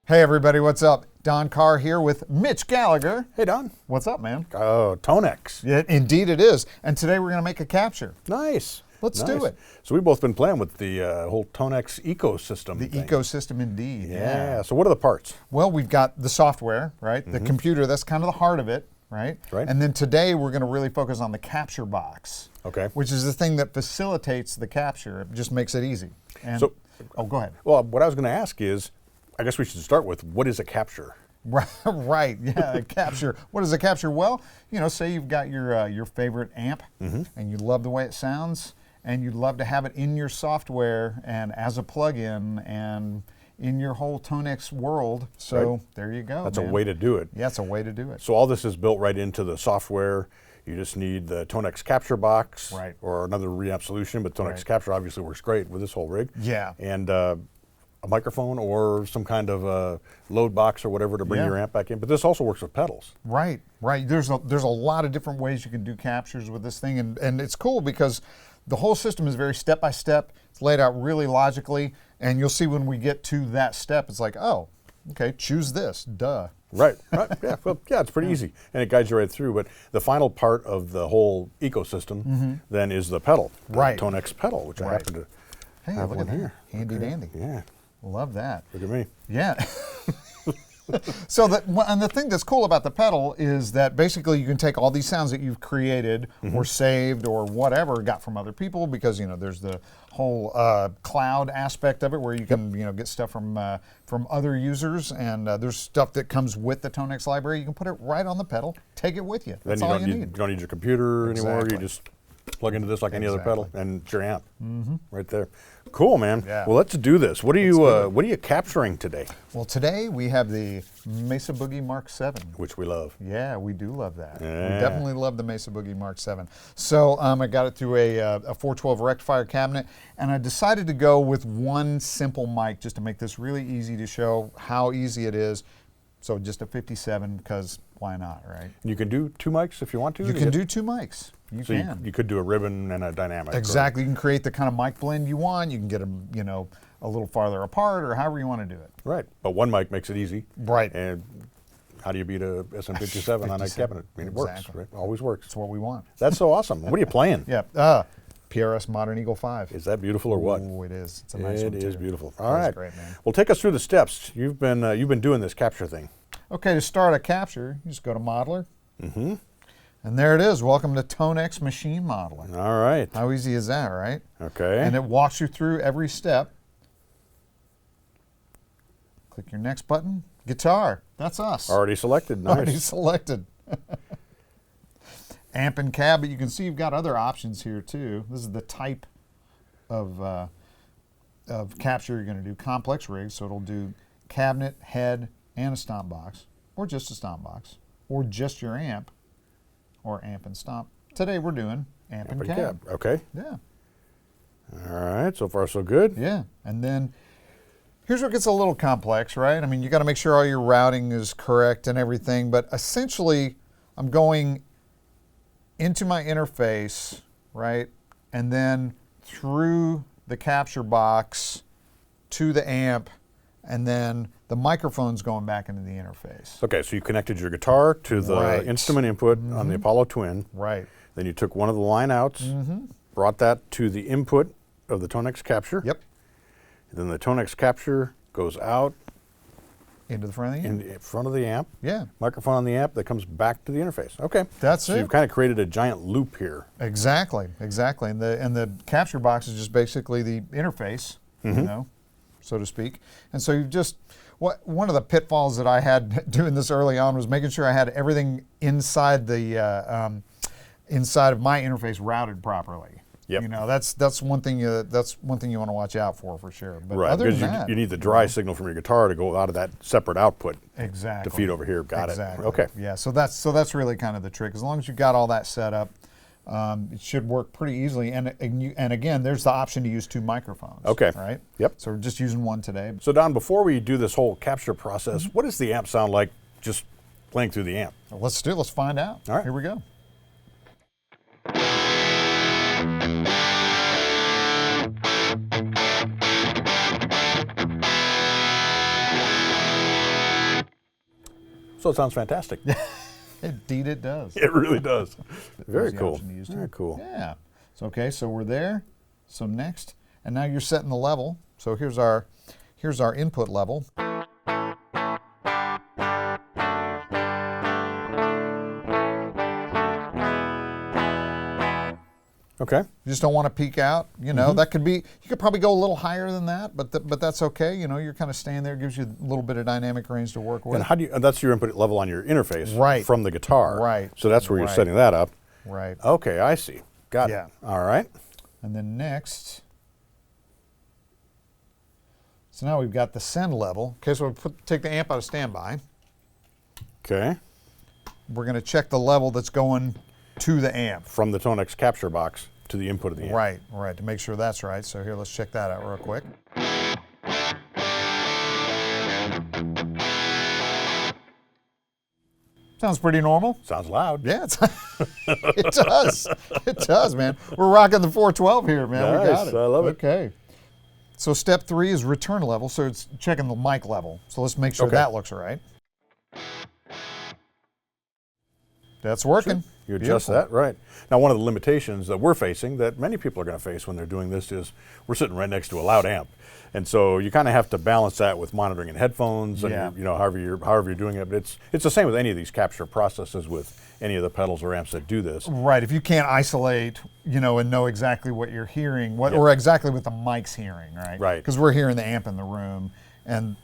Hey everybody, what's up? Don Carr here with Mitch Gallagher. Hey Don. What's up, man? Oh, TONEX. Yeah, indeed it is. And today we're going to make a capture. Nice. Let's do it. So we've both been playing with the whole TONEX ecosystem. The thing. ecosystem, indeed. Yeah. So what are the parts? Well, we've got the software, right? The computer, that's kind of the heart of it, right? Right. And then today we're going to really focus on the capture box. Okay. Which is the thing that facilitates the capture. It just makes it easy. And, oh, go ahead. Well, what I was going to ask is, I guess we should start with, what is a capture? Right, yeah, a capture. What is a capture? Well, you know, say you've got your favorite amp and you love the way it sounds and you'd love to have it in your software and as a plug-in and in your whole TONEX world. So there you go. That's a way to do it. Yeah, it's a way to do it. So all this is built right into the software. You just need the TONEX Capture box or another reamp solution, but TONEX Capture obviously works great with this whole rig. Yeah. And a microphone or some kind of load box or whatever to bring your amp back in. But this also works with pedals. Right, right. There's a lot of different ways you can do captures with this thing, and it's cool because the whole system is very step-by-step. It's laid out really logically, and you'll see when we get to that step, it's like, oh, okay, choose this, duh. Right, right, yeah, well, yeah, it's pretty easy, and it guides you right through, but the final part of the whole ecosystem then is the pedal, the TONEX pedal, which I happen to have look one at here. That. Handy dandy. Yeah. Love that. Look at me. Yeah. So and the thing that's cool about the pedal is that basically you can take all these sounds that you've created or saved or whatever, got from other people, because you know there's the whole cloud aspect of it where you can get stuff from other users, and there's stuff that comes with the TONEX library. You can put it right on the pedal, take it with you. That's all you need. You don't need your computer anymore. You just plug into this like any other pedal, and it's your amp right there. Cool, man. Yeah. Well, let's do this. What are you capturing today? Well, today we have the Mesa Boogie Mark 7, which we love. Yeah, we do love that. Yeah. We definitely love the Mesa Boogie Mark 7. So I got it through a 412 rectifier cabinet, and I decided to go with one simple mic just to make this really easy to show how easy it is. So just a 57, because why not, right? You can do two mics if you want to? You can do two mics. You could do a ribbon and a dynamic. Exactly. You can create the kind of mic blend you want. You can get them, a little farther apart or however you want to do it. Right. But one mic makes it easy. Right. And how do you beat a SM57 on a cabinet? I mean, it works, right? Always works. It's what we want. That's so awesome. What are you playing? Yeah. PRS Modern Eagle 5. Is that beautiful or what? Oh, it is. It's a nice one, too. It is beautiful. All right. Great, man. Well, take us through the steps. You've been doing this capture thing. Okay, to start a capture, you just go to Modeler. And there it is. Welcome to TONEX Machine Modeling. All right. How easy is that, right? Okay. And it walks you through every step. Click your next button. Guitar. That's us. Already selected. Nice. Already selected. Amp and cab, but you can see you've got other options here too. This is the type of capture you're going to do. Complex rig, so it'll do cabinet, head, and a stomp box, or just a stomp box, or just your amp, or amp and stomp. Today we're doing amp and cab. Okay. Yeah. All right, so far so good. Yeah, and then here's where it gets a little complex, right? I mean, you got to make sure all your routing is correct and everything, but essentially I'm going into my interface, right, and then through the capture box to the amp, and then the microphone's going back into the interface. Okay, so you connected your guitar to the instrument input on the Apollo Twin. Right. Then you took one of the line outs, brought that to the input of the TONEX Capture. Yep. And then the TONEX Capture goes out into the front of the amp. In front of the amp. Yeah. Microphone on the amp that comes back to the interface. Okay. That's so you've kind of created a giant loop here. Exactly, exactly. And the capture box is just basically the interface, so to speak. And so you've just, one of the pitfalls that I had doing this early on was making sure I had everything inside the inside of my interface routed properly. Yep. That's one thing you want to watch out for sure. But right, other because than that, you need the dry signal from your guitar to go out of that separate output. Exactly. To feed over here. Got it. Okay. Yeah. So that's really kind of the trick. As long as you've got all that set up, it should work pretty easily. And again, there's the option to use two microphones. Okay. Right. Yep. So we're just using one today. So Don, before we do this whole capture process, what does the amp sound like just playing through the amp? Let's find out. All right. Here we go. So it sounds fantastic. Indeed it does. It really does. Very the cool. option to use too. Very cool. Yeah. So okay, so we're there. So next, and now you're setting the level. So here's our input level. Okay. You just don't want to peak out. You know, that could be, you could probably go a little higher than that, but that's okay. You know, you're kind of staying there, gives you a little bit of dynamic range to work with. And how do you, that's your input level on your interface Right. from the guitar. Right. So that's where you're setting that up. Right. Okay, I see. Got Yeah. it. All right. And then next, so now we've got the send level. Okay, so we'll take the amp out of standby. Okay. We're going to check the level that's going to the amp. From the TONEX Capture box to the input of the amp. Right, right, to make sure that's right. So here, let's check that out real quick. Sounds pretty normal. Sounds loud. Yeah, it does. It does, man. We're rocking the 412 here, man. We got Nice, it. I love it. Okay. So step 3 is return level. So it's checking the mic level. So let's make sure Okay. that looks right. That's working. You adjust that, right. Now, one of the limitations that we're facing, that many people are going to face when they're doing this, is we're sitting right next to a loud amp. And so you kind of have to balance that with monitoring in headphones and, Yeah. you know, however you're doing it. But it's the same with any of these capture processes with any of the pedals or amps that do this. Right. If you can't isolate, you know, and know exactly what you're hearing, or exactly what the mic's hearing, right? Right. Because we're hearing the amp in the room, and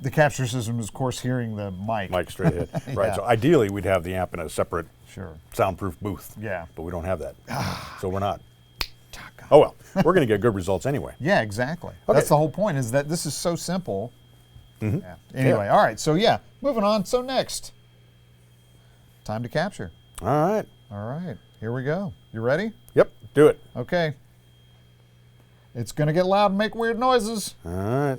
the capture system is, of course, hearing the mic. Mic straight ahead. Right. Yeah. So ideally, we'd have the amp in a separate Sure. soundproof booth. Yeah. But we don't have that. So we're not. Oh, well. We're going to get good results anyway. Yeah, exactly. Okay. That's the whole point, is that this is so simple. Yeah. Anyway, all right. So, yeah, moving on. So, next, time to capture. All right. All right. Here we go. You ready? Yep. Do it. Okay. It's going to get loud and make weird noises. All right.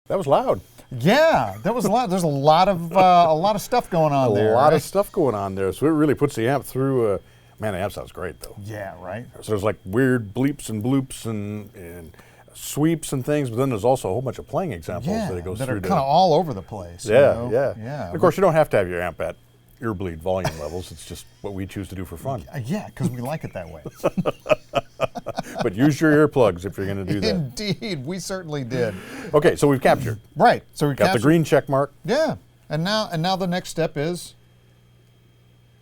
That was loud. Yeah, that was a lot. There's a lot of stuff going on there. A lot right? of stuff going on there. So it really puts the amp through. Man, the amp sounds great though. Yeah, right. So there's like weird bleeps and bloops and sweeps and things, but then there's also a whole bunch of playing examples Yeah, that it goes that through. are kind of all over the place. you Yeah, know? yeah. Yeah. And of course, you don't have to have your amp at earbleed volume levels. It's just what we choose to do for fun. Yeah, because we like it that way. But use your earplugs if you're going to do that. Indeed, we certainly did. Okay, so we've captured. Right. So we Got the captured- green check mark. Yeah, and now the next step is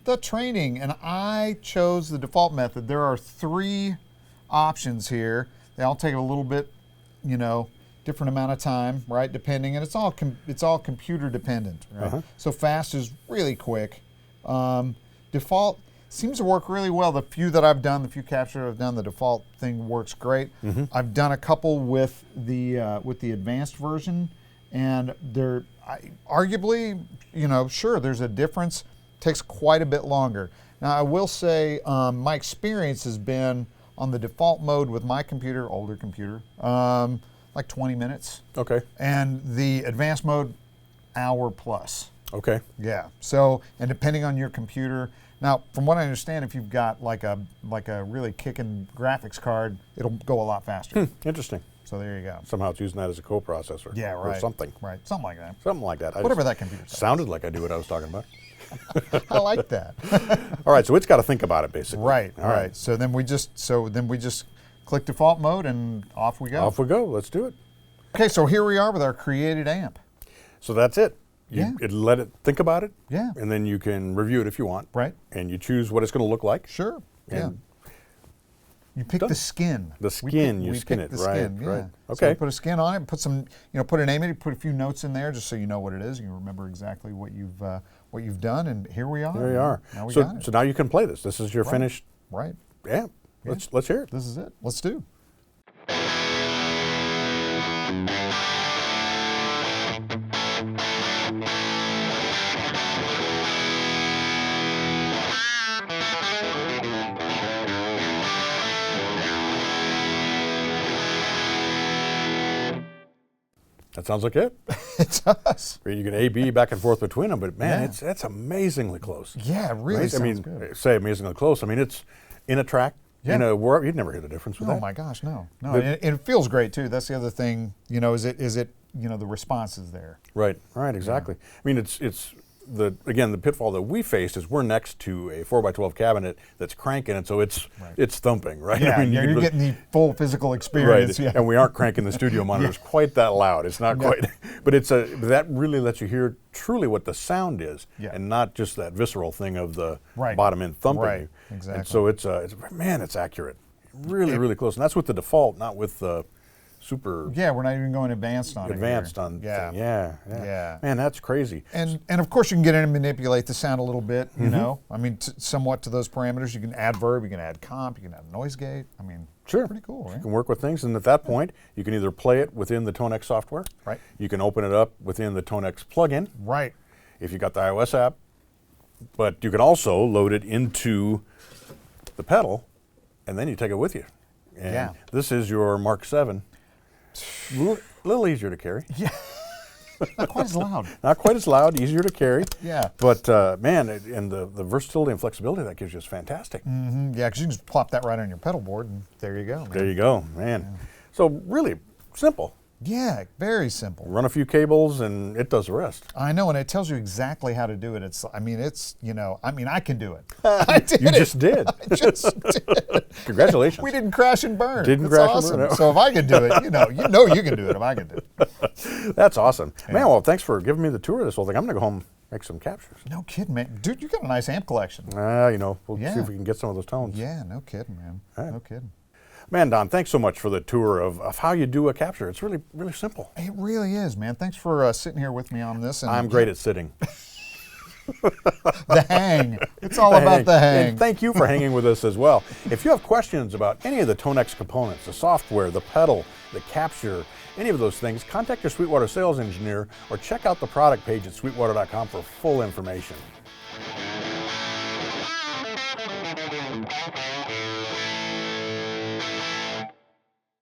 the training, and I chose the default method. There are 3 options here. They all take a little bit, you know, different amount of time, right? Depending, and it's all computer dependent, right? So fast is really quick. Default seems to work really well. The few that I've done, the few capture I've done, the default thing works great. I've done a couple with the advanced version, and they're arguably, you know, sure, there's a difference. Takes quite a bit longer. Now, I will say my experience has been on the default mode with my computer, older computer, like 20 minutes. Okay. And the advanced mode, hour plus. Okay. Yeah. So, and depending on your computer, now from what I understand, if you've got like a really kicking graphics card, it'll go a lot faster. Interesting. So there you go. Somehow it's using that as a co-processor. Yeah, right. Or something. Right. Something like that. Something like that. Whatever that computer says. Sounded like I knew what I was talking about. I like that. All right, so it's got to think about it basically. Right. All right. So then we just click default mode and off we go. Off we go. Let's do it. Okay. So here we are with our created amp. So that's it. Yeah. Let it think about it. Yeah. And then you can review it if you want. Right. And you choose what it's going to look like. Sure. Yeah. And You pick the skin. The skin, you skin it, the right, skin, right. So Okay. you put a skin on it, put some, put a name in it, put a few notes in there, just so you know what it is. You remember exactly what you've done, and here we are. There you are. Now we got it. So now you can play this. This is your finished Right. amp. Let's hear it. This is it. Let's do. That sounds like it. It does. You can A/B back and forth between them, but man, Yeah. it's amazingly close. Yeah, it really Right? sounds good. Say amazingly close. I mean, it's in a track. Yeah. In a warp, you'd never hear the difference with Oh that. my gosh, no. But- And it feels great too. That's the other thing, you know, is it the response is there. Right, exactly. I mean, it's the pitfall that we faced is we're next to a 4x12 cabinet that's cranking, and so it's thumping, right? Yeah, I mean, you're getting the full physical experience. right, Yeah. and we aren't cranking the studio monitors quite that loud. It's not quite, but that really lets you hear truly what the sound is, and not just that visceral thing of the bottom end thumping. Right, exactly. And so it's accurate, really close, and that's with the default, not with the super. Yeah, we're not even going advanced on Advanced it. on Yeah. thing. Yeah. Man, that's crazy. And of course you can get in and manipulate the sound a little bit, you know. I mean, somewhat to those parameters. You can add verb, you can add comp, you can add noise gate. I mean, Sure. pretty cool, right? You can work with things, and at that point, you can either play it within the TONEX software. Right. You can open it up within the TONEX plugin. Right. If you got the iOS app, but you can also load it into the pedal, and then you take it with you. And this is your Mark 7. Little easier to carry. Yeah. Not quite as loud. Not quite as loud, easier to carry. Yeah. But man, and the versatility and flexibility that gives you is fantastic. Yeah, because you can just plop that right on your pedal board, and there you go. Man. There you go, man. So really simple. Yeah, very simple. Run a few cables, and it does the rest. I know, and it tells you exactly how to do it. I can do it. I did You it. just did. I just did. Congratulations. We didn't crash and burn. Didn't That's crash and awesome. burn, no. So if I could do it, you know you can do it if I can do it. That's awesome. Man, well, thanks for giving me the tour of this whole thing. I'm going to go home and make some captures. No kidding, man. Dude, you got a nice amp collection. We'll see Yeah. if we can get some of those tones. Yeah, no kidding, man. Right. No kidding. Man, Don, thanks so much for the tour of how you do a capture. It's really, really simple. It really is, man. Thanks for sitting here with me on this. And I'm great at sitting. the hang. It's all about the hang. And thank you for hanging with us as well. If you have questions about any of the TONEX components, the software, the pedal, the capture, any of those things, contact your Sweetwater sales engineer or check out the product page at sweetwater.com for full information.